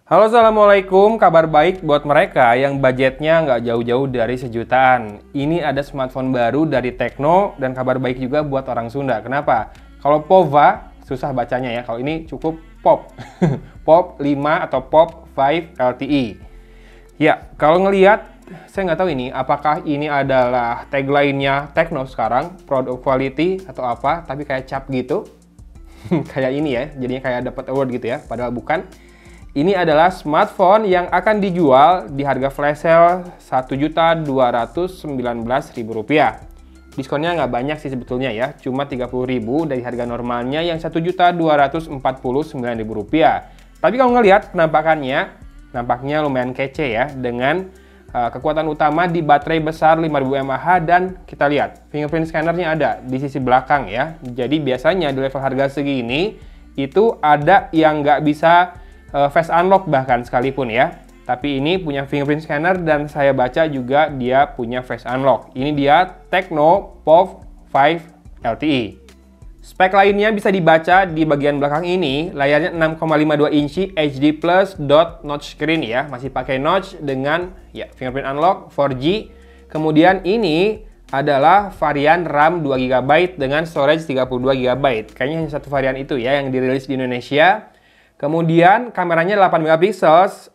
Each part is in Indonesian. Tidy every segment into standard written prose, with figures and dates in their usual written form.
Halo, assalamualaikum. Kabar baik buat mereka yang budgetnya nggak jauh-jauh dari sejutaan. Ini ada smartphone baru dari Tecno dan kabar baik juga buat orang Sunda. Kenapa? Kalau POVA susah bacanya ya. Kalau ini cukup POP. POP 5 atau POP 5 LTE. Ya, kalau ngelihat saya nggak tahu ini apakah ini adalah tagline-nya Tecno sekarang, Proud of Quality atau apa, tapi kayak cap gitu. Kayak ini ya, jadinya kayak dapat award gitu ya, padahal bukan. Ini adalah smartphone yang akan dijual di harga flash sale Rp1.219.000. Diskonnya nggak banyak sih sebetulnya ya, cuma Rp30.000 dari harga normalnya yang Rp1.249.000. Tapi kalau ngelihat penampakannya, nampaknya lumayan kece ya, dengan kekuatan utama di baterai besar 5000 mAh dan kita lihat fingerprint scannernya ada di sisi belakang ya. Jadi biasanya di level harga segini itu ada yang nggak bisa face unlock bahkan sekalipun ya. Tapi ini punya fingerprint scanner dan saya baca juga dia punya face unlock. Ini dia Tecno POV 5 LTE. Spek lainnya bisa dibaca di bagian belakang ini. Layarnya 6,52 inci HD Plus dot notch screen ya. Masih pakai notch dengan ya fingerprint unlock 4G. Kemudian ini adalah varian RAM 2GB dengan storage 32GB. Kayaknya hanya satu varian itu ya yang dirilis di Indonesia. Kemudian kameranya 8 MP,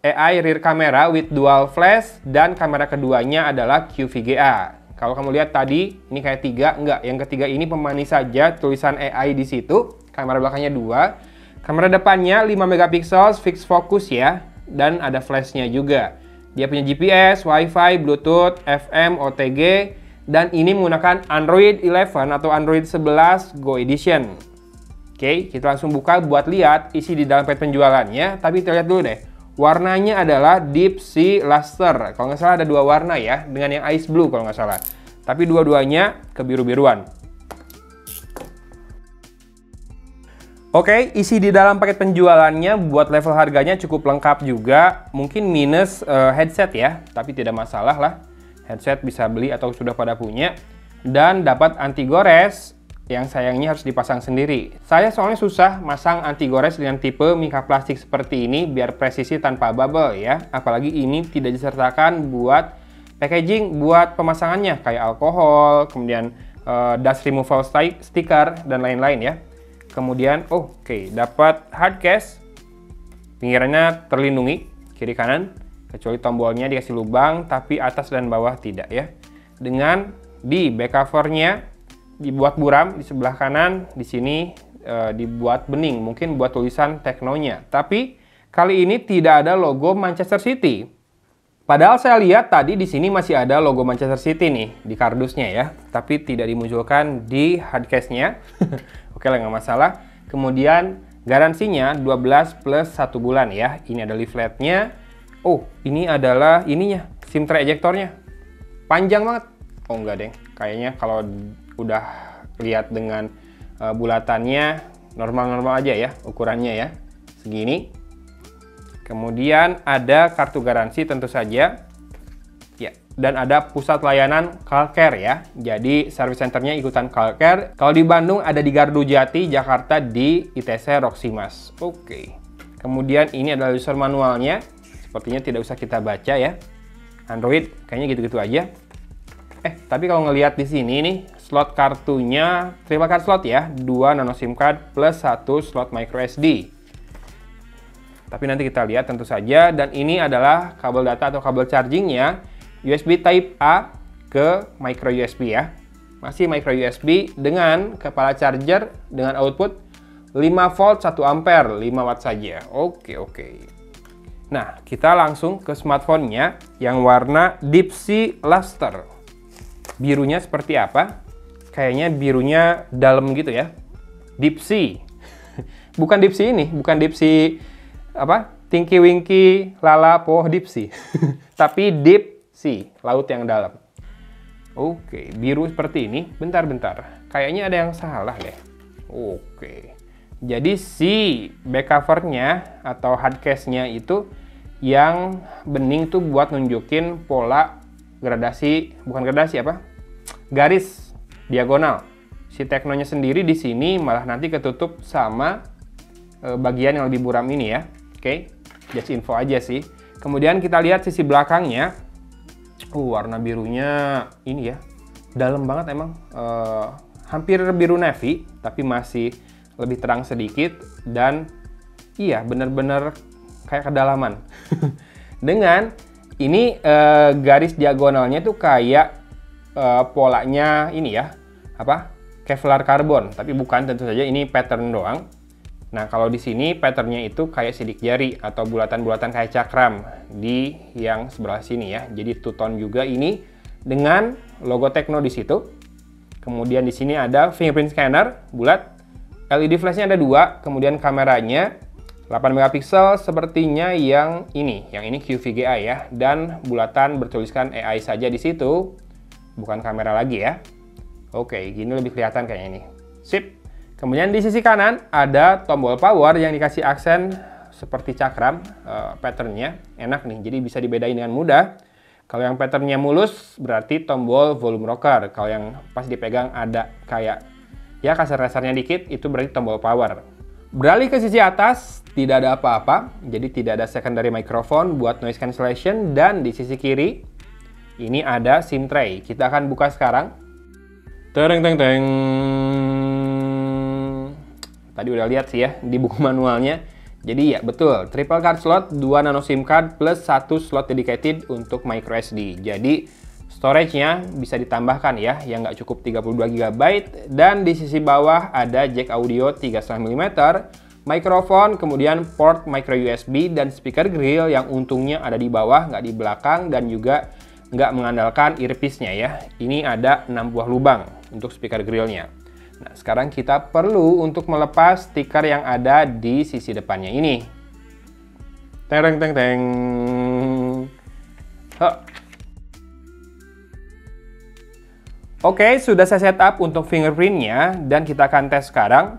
AI rear camera with dual flash, dan kamera keduanya adalah QVGA. Kalau kamu lihat tadi, ini kayak 3, enggak. Yang ketiga ini pemanis saja, tulisan AI di situ. Kamera belakangnya 2. Kamera depannya 5 MP, fixed focus ya, dan ada flashnya juga. Dia punya GPS, Wi-Fi, Bluetooth, FM, OTG, dan ini menggunakan Android 11 atau Android 11 Go Edition. Oke, kita langsung buka buat lihat isi di dalam paket penjualannya. Tapi kita lihat dulu deh. Warnanya adalah Deep Sea Luster. Kalau nggak salah ada dua warna ya, dengan yang Ice Blue kalau nggak salah. Tapi dua-duanya kebiru-biruan. Oke, isi di dalam paket penjualannya buat level harganya cukup lengkap juga. Mungkin minus headset ya, tapi tidak masalah lah. Headset bisa beli atau sudah pada punya. Dan dapat anti gores, yang sayangnya harus dipasang sendiri. Saya soalnya susah masang anti gores dengan tipe mika plastik seperti ini biar presisi tanpa bubble ya. Apalagi ini tidak disertakan buat packaging buat pemasangannya kayak alkohol, kemudian dust removal sticker dan lain-lain ya. Kemudian oke, dapat hard case. Pinggirannya terlindungi kiri kanan kecuali tombolnya dikasih lubang tapi atas dan bawah tidak ya. Dengan di back covernya dibuat buram di sebelah kanan, di sini dibuat bening, mungkin buat tulisan Tecno-nya. Tapi kali ini tidak ada logo Manchester City. Padahal saya lihat tadi di sini masih ada logo Manchester City nih di kardusnya ya, tapi tidak dimunculkan di hardcase-nya. Oke lah, nggak masalah. Kemudian garansinya 12 plus 1 bulan ya. Ini ada leafletnya. Oh, ini adalah ininya, SIM tray ejectornya. Panjang banget. Oh enggak deh, kayaknya kalau udah lihat dengan bulatannya normal-normal aja ya ukurannya ya, segini. Kemudian ada kartu garansi tentu saja ya, dan ada pusat layanan CalCare ya, jadi service centernya ikutan CalCare. Kalau di Bandung ada di Gardu Jati, Jakarta di ITC Roximas. Oke. Kemudian ini adalah user manualnya, sepertinya tidak usah kita baca ya. Android kayaknya gitu-gitu aja. Tapi kalau ngelihat di sini nih, slot kartunya triple card slot ya, 2 nano SIM card plus 1 slot micro SD. Tapi nanti kita lihat tentu saja, dan ini adalah kabel data atau kabel chargingnya, USB Type A ke micro USB ya. Masih micro USB dengan kepala charger dengan output 5 volt 1 ampere, 5 watt saja. Oke. Nah, kita langsung ke smartphone-nya yang warna Deep Sea Luster. Birunya seperti apa? Kayaknya birunya dalam gitu ya. Deep Sea. Bukan Deep Sea ini, bukan Deep Sea apa? Tinky Winky Lala Po Deep Sea. Tapi Deep Sea, laut yang dalam. Oke, biru seperti ini. Bentar. Kayaknya ada yang salah deh. Oke. Jadi si back covernya atau hardcase-nya itu yang bening tuh buat nunjukin pola gradasi, bukan gradasi apa? Garis diagonal. Si Tecno-nya sendiri di sini malah nanti ketutup sama bagian yang lebih buram ini ya. Oke. just info aja sih. Kemudian kita lihat sisi belakangnya. Warna birunya ini ya, dalam banget emang. Hampir biru navy, tapi masih lebih terang sedikit. Dan iya, bener-bener kayak kedalaman. Dengan ini garis diagonalnya tuh kayak polanya ini ya, apa? Kevlar karbon, tapi bukan, tentu saja ini pattern doang. Nah, kalau di sini patternnya itu kayak sidik jari atau bulatan-bulatan kayak cakram di yang sebelah sini ya. Jadi two tone juga ini dengan logo Tecno di situ. Kemudian di sini ada fingerprint scanner bulat. LED flashnya ada 2, kemudian kameranya 8 megapiksel sepertinya yang ini QVGA ya, dan bulatan bertuliskan AI saja di situ, bukan kamera lagi ya. Oke, gini lebih kelihatan kayaknya ini. Sip. Kemudian di sisi kanan ada tombol power yang dikasih aksen seperti cakram, patternnya enak nih, jadi bisa dibedain dengan mudah. Kalau yang patternnya mulus berarti tombol volume rocker. Kalau yang pas dipegang ada kayak ya kasar-kasarnya dikit, itu berarti tombol power. Beralih ke sisi atas, tidak ada apa-apa, jadi tidak ada secondary microphone buat noise cancellation. Dan di sisi kiri ini ada SIM tray. Kita akan buka sekarang. Tereng teng teng. Tadi udah lihat sih ya di buku manualnya. Jadi ya betul, triple card slot, 2 nano SIM card plus 1 slot dedicated untuk micro SD. Jadi storage-nya bisa ditambahkan ya, yang nggak cukup 32 GB. Dan di sisi bawah ada jack audio 3,5 mm, mikrofon, kemudian port micro USB dan speaker grill yang untungnya ada di bawah, nggak di belakang, dan juga nggak mengandalkan earpiece-nya ya. Ini ada 6 buah lubang untuk speaker grillnya. Nah, sekarang kita perlu untuk melepas stiker yang ada di sisi depannya ini. Teng teng teng. Oke, sudah saya setup untuk fingerprintnya dan kita akan tes sekarang.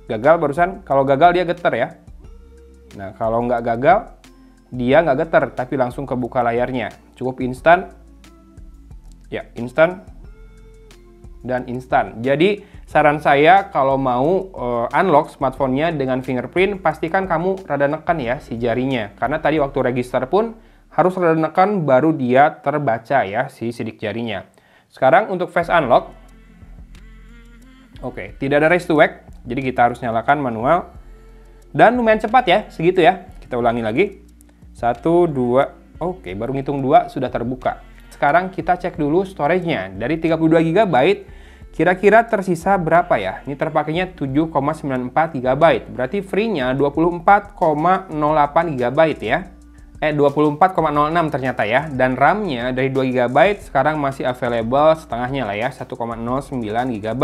Gagal barusan. Kalau gagal dia getar ya. Nah, kalau nggak gagal dia nggak getar, tapi langsung kebuka layarnya. Cukup instan. Ya, instan. Dan instan. Jadi saran saya kalau mau unlock smartphone-nya dengan fingerprint, pastikan kamu rada nekan ya si jarinya. Karena tadi waktu register pun harus rada nekan baru dia terbaca ya si sidik jarinya. Sekarang untuk face unlock. Oke, tidak ada raise to wake, jadi kita harus nyalakan manual. Dan lumayan cepat ya, segitu ya. Kita ulangi lagi. 1, 2, oke, baru ngitung 2 sudah terbuka. Sekarang kita cek dulu storage-nya. Dari 32 GB, kira-kira tersisa berapa ya? Ini terpakainya 7,94 GB. Berarti free-nya 24,08 GB ya. 24,06 ternyata ya. Dan RAM-nya dari 2 GB sekarang masih available setengahnya lah ya, 1,09 GB.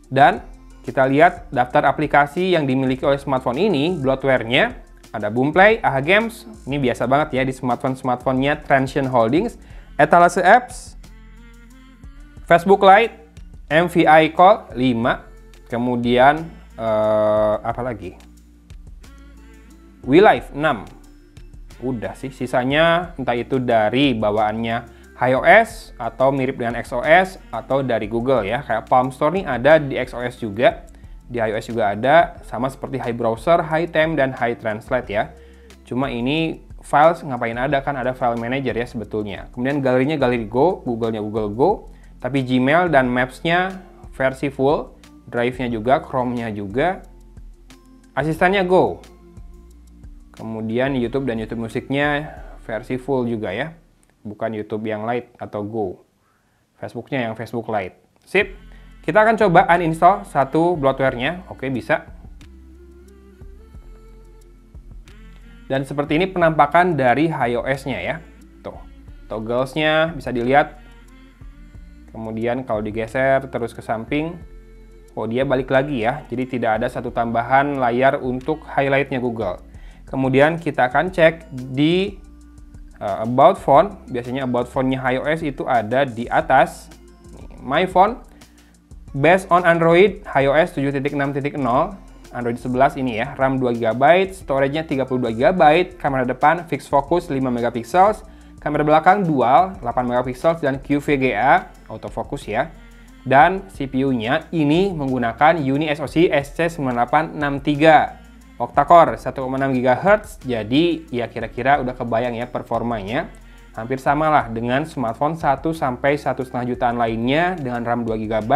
Dan kita lihat daftar aplikasi yang dimiliki oleh smartphone ini, bloatware-nya. Ada Boomplay, AHA Games, ini biasa banget ya di smartphone-smartphone-nya Transsion Holdings, Etalase Apps, Facebook Lite, MVI Call 5, kemudian apa lagi? WeLive 6. Udah sih, sisanya entah itu dari bawaannya iOS atau mirip dengan XOS atau dari Google ya. Kayak Palm Store nih ada di XOS juga. Di iOS juga ada, sama seperti Hi Browser, Hi Time, dan Hi Translate ya. Cuma ini files ngapain ada, kan ada file manager ya sebetulnya. Kemudian galerinya galeri Go, Google-nya Google Go. Tapi Gmail dan Maps-nya versi full. Drive-nya juga, Chrome-nya juga. Asistennya Go. Kemudian YouTube dan YouTube musiknya versi full juga ya. Bukan YouTube yang Lite atau Go. Facebook-nya yang Facebook Lite. Sip. Kita akan coba uninstall satu bloatware-nya. Oke, bisa. Dan seperti ini penampakan dari iOS-nya ya. Tuh, togglesnya bisa dilihat. Kemudian kalau digeser terus ke samping, oh dia balik lagi ya. Jadi tidak ada satu tambahan layar untuk highlight-nya Google. Kemudian kita akan cek di About Phone. Biasanya About Phone-nya iOS itu ada di atas. My Phone. Based on Android, iOS 7.6.0, Android 11 ini ya, RAM 2 GB, storage-nya 32 GB, kamera depan fixed focus 5 MP, kamera belakang dual 8 MP dan QVGA, autofocus ya. Dan CPU-nya ini menggunakan UniSoC SC9863. octa-core 1,6 GHz, jadi ya kira-kira udah kebayang ya performanya. Hampir samalah dengan smartphone 1-1,5 jutaan lainnya dengan RAM 2 GB.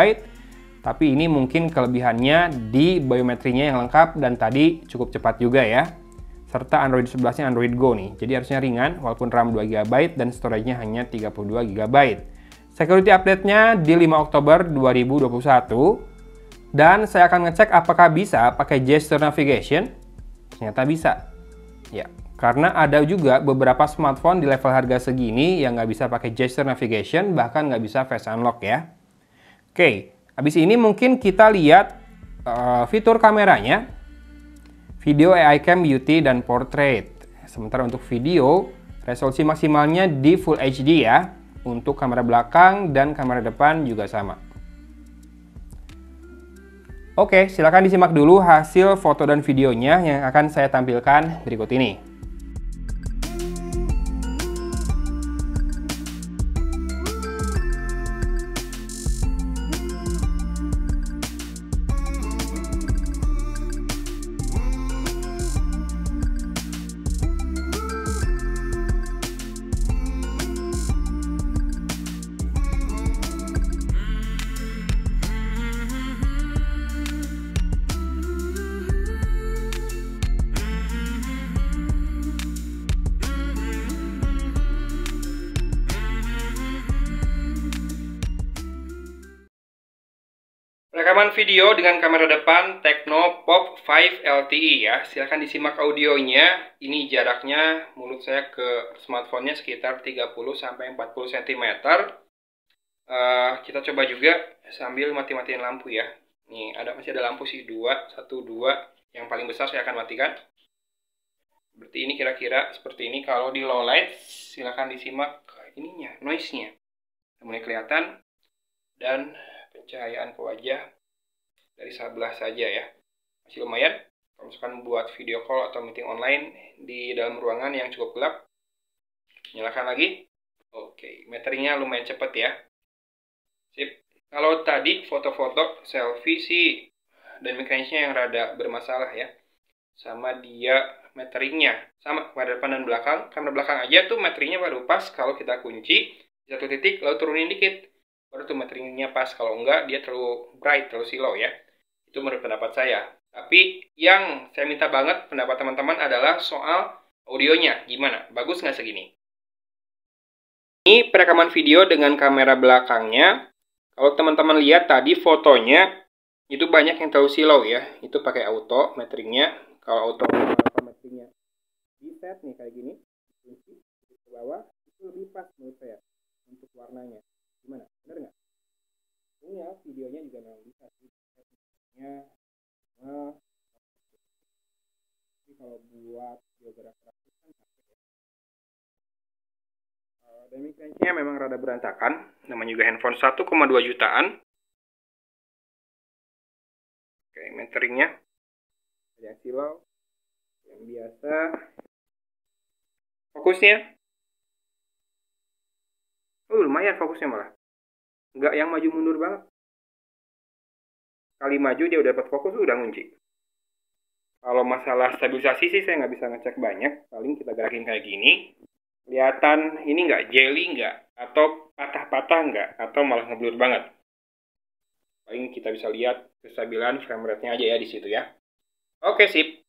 Tapi ini mungkin kelebihannya di biometrinya yang lengkap dan tadi cukup cepat juga ya. Serta Android 11-nya Android Go nih. Jadi harusnya ringan walaupun RAM 2 GB dan storage-nya hanya 32 GB. Security update-nya di 5 Oktober 2021. Dan saya akan ngecek apakah bisa pakai gesture navigation. Ternyata bisa. Ya, karena ada juga beberapa smartphone di level harga segini yang nggak bisa pakai gesture navigation, bahkan nggak bisa face unlock ya. Oke, habis ini mungkin kita lihat fitur kameranya. Video AI Cam Beauty dan Portrait. Sementara untuk video, resolusi maksimalnya di Full HD ya. Untuk kamera belakang dan kamera depan juga sama. Oke, silakan disimak dulu hasil foto dan videonya yang akan saya tampilkan berikut ini. Rekaman video dengan kamera depan Tecno Pop 5 LTE ya. Silahkan disimak audionya. Ini jaraknya mulut saya ke smartphone-nya sekitar 30-40 cm. Kita coba juga sambil mati-matiin lampu ya. Nih, masih ada lampu sih, 1, 2. Yang paling besar saya akan matikan. Seperti ini kira-kira, seperti ini. Kalau di low light, silahkan disimak ininya, noise-nya. Mulai kelihatan. Dan pencahayaan ke wajah dari sebelah saja ya, masih lumayan kalau misalkan buat video call atau meeting online di dalam ruangan yang cukup gelap. Nyalakan lagi. Oke, meteringnya lumayan cepat ya. Sip. Kalau tadi foto-foto selfie sih dynamic range-nya yang rada bermasalah ya, sama dia meteringnya sama kamera depan dan belakang. Kamera belakang aja tuh meteringnya baru pas kalau kita kunci di satu titik lalu turunin dikit, baru tuh meteringnya pas. Kalau enggak dia terlalu bright, terlalu slow ya. Itu menurut pendapat saya. Tapi yang saya minta banget pendapat teman-teman adalah soal audionya. Gimana? Bagus nggak segini? Ini perekaman video dengan kamera belakangnya. Kalau teman-teman lihat tadi fotonya itu banyak yang terlalu slow ya. Itu pakai auto meteringnya. Kalau auto meteringnya di set nih kayak gini, kunci ke bawah, itu lebih pas menurut saya untuk warnanya. Gimana? Bener nggak? Ini ya, videonya juga memang bisa sih. Tapi kalau buat videografer kan capek ya. Dynamic range-nya memang rada berantakan. Namanya juga handphone 1,2 jutaan. Oke, meteringnya yang silau, yang biasa. Fokusnya, lumayan fokusnya malah. Nggak yang maju mundur banget. Kali maju dia udah dapat fokus, udah ngunci. Kalau masalah stabilisasi sih saya nggak bisa ngecek banyak. Paling kita gerakin kayak gini. Kelihatan ini nggak jelly nggak, atau patah-patah nggak, atau malah ngeblur banget. Paling kita bisa lihat kestabilan frame rate-nya aja ya di situ ya. Oke, sip.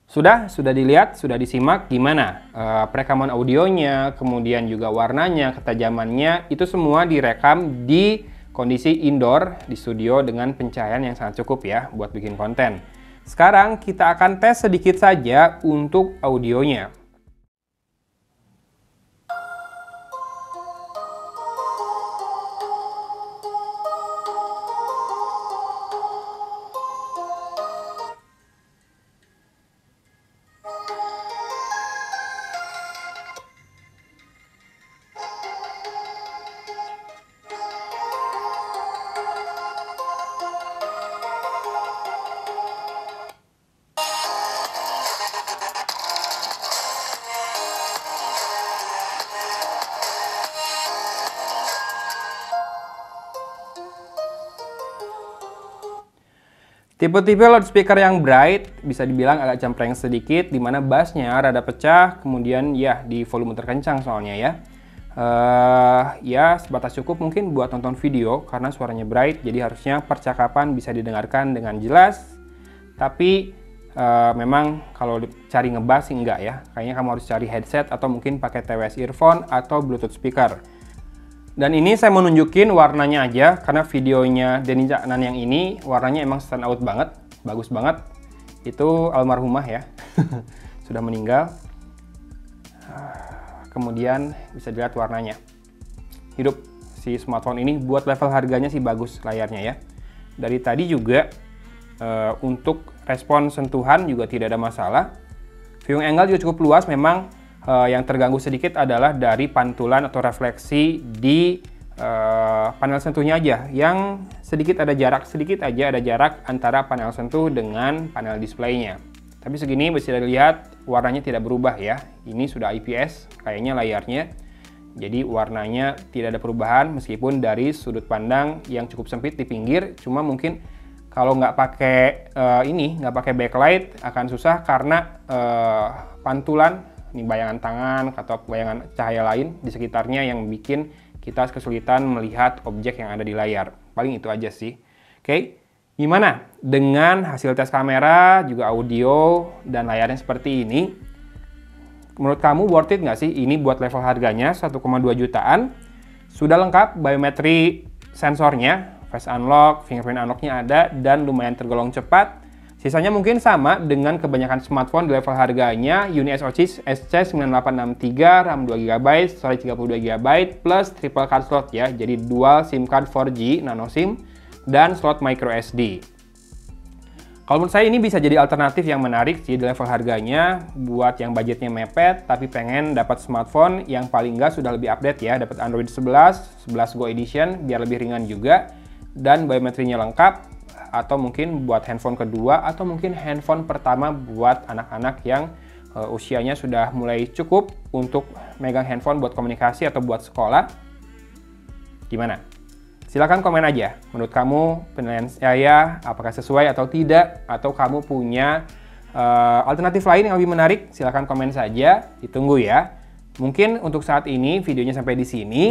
Sudah dilihat, sudah disimak gimana perekaman audionya, kemudian juga warnanya, ketajamannya, itu semua direkam di kondisi indoor di studio dengan pencahayaan yang sangat cukup ya buat bikin konten. Sekarang kita akan tes sedikit saja untuk audionya. Tipe-tipe loudspeaker yang bright bisa dibilang agak cempreng sedikit, di mana bassnya rada pecah, kemudian ya di volume terkencang soalnya ya. Ya sebatas cukup mungkin buat nonton video karena suaranya bright, jadi harusnya percakapan bisa didengarkan dengan jelas. Tapi memang kalau cari ngebass sih enggak ya, kayaknya kamu harus cari headset atau mungkin pakai TWS earphone atau Bluetooth speaker. Dan ini saya mau nunjukin warnanya aja, karena videonya Denny Caknan yang ini warnanya emang stand out banget, bagus banget. Itu almarhumah ya, sudah meninggal. Kemudian bisa dilihat warnanya. Hidup si smartphone ini buat level harganya sih bagus layarnya ya. Dari tadi juga untuk respon sentuhan juga tidak ada masalah. Viewing angle juga cukup luas, memang yang terganggu sedikit adalah dari pantulan atau refleksi di panel sentuhnya aja, yang sedikit aja ada jarak antara panel sentuh dengan panel displaynya. Tapi segini bisa dilihat warnanya tidak berubah ya. Ini sudah IPS kayaknya layarnya, jadi warnanya tidak ada perubahan meskipun dari sudut pandang yang cukup sempit di pinggir. Cuma mungkin kalau nggak pakai nggak pakai backlight akan susah karena pantulan, ini bayangan tangan atau bayangan cahaya lain di sekitarnya yang bikin kita kesulitan melihat objek yang ada di layar. Paling itu aja sih. Oke, gimana dengan hasil tes kamera, juga audio, dan layarnya seperti ini? Menurut kamu worth it nggak sih ini buat level harganya 1,2 jutaan? Sudah lengkap biometri sensornya, face unlock, fingerprint unlocknya ada, dan lumayan tergolong cepat. Sisanya mungkin sama dengan kebanyakan smartphone di level harganya, UniSoc SC9863, RAM 2GB, storage 32GB, plus triple card slot ya, jadi dual SIM card 4G nano SIM, dan slot micro SD. Kalau menurut saya ini bisa jadi alternatif yang menarik sih di level harganya, buat yang budgetnya mepet, tapi pengen dapat smartphone yang paling nggak sudah lebih update ya, dapat Android 11 Go Edition, biar lebih ringan juga, dan biometrinya lengkap, atau mungkin buat handphone kedua, atau mungkin handphone pertama buat anak-anak yang usianya sudah mulai cukup untuk megang handphone buat komunikasi atau buat sekolah. Gimana? Silahkan komen aja, menurut kamu penilaian saya apakah sesuai atau tidak, atau kamu punya alternatif lain yang lebih menarik, silahkan komen saja, ditunggu ya. Mungkin untuk saat ini videonya sampai di sini.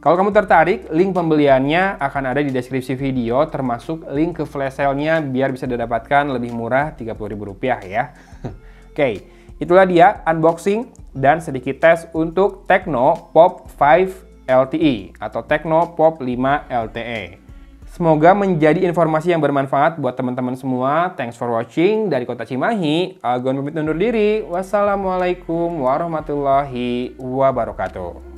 Kalau kamu tertarik, link pembeliannya akan ada di deskripsi video, termasuk link ke flash sale-nya biar bisa didapatkan lebih murah Rp30.000 ya. Oke, itulah dia unboxing dan sedikit tes untuk Tecno Pop 5 LTE atau Tecno Pop 5 LTE. Semoga menjadi informasi yang bermanfaat buat teman-teman semua. Thanks for watching. Dari Kota Cimahi, Agon pamit undur diri. Wassalamualaikum warahmatullahi wabarakatuh.